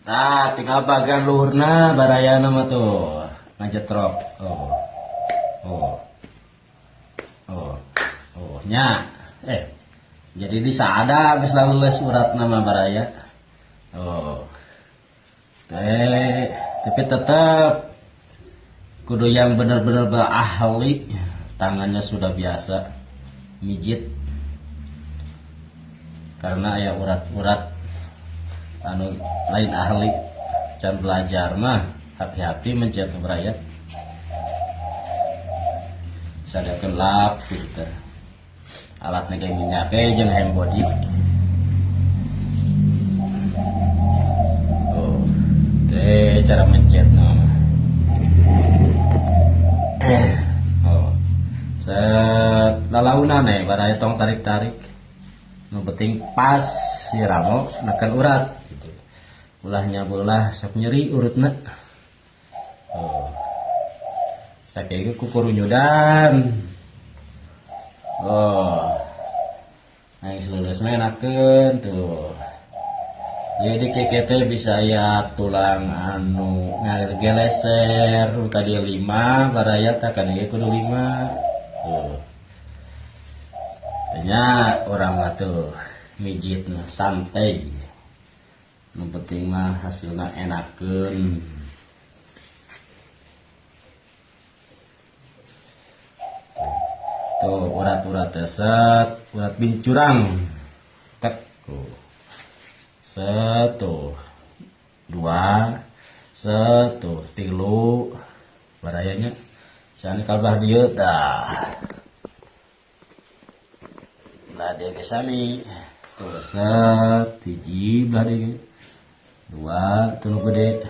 Nah, tinggal bagian luhurna barayana mah tuh ngajetrok. Oh. Oh. Oh, nya. Jadi disada geus lalu les urat nama baraya. Oh. Tapi tetap kudu yang benar-benar ahli, tangannya sudah biasa mijit. Karena ya urat-urat anu lain ahli can belajar mah hati-hati mencet beraya sadakeun lap gitu alatnya kayak minyak jeung hand body. Cara mencet set lalaunan baraya tong tarik-tarik nu penting pas siramo nekan urat gitu. Ulahnya bolah sok nyeri urutna. Sakieu kukurunyudan. Nangis lulus menakeun tuh. Jadi kekete bisa ya tulang anu ngageleser tadi 5 baraya takan ieu kudu 5. Nya orang mah tuh mijit mah santai. Nu penting mah hasilna enakeun. Tuh urat-urat set, urat bincurang. Tek tuh. Satu, 2, satu, 3 barayanya. Sani kalbah dieu dah. Nah dia kesami tuh set hiji belah dia 2 tuh gede.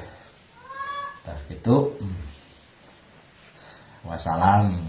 Nah itu wassalam.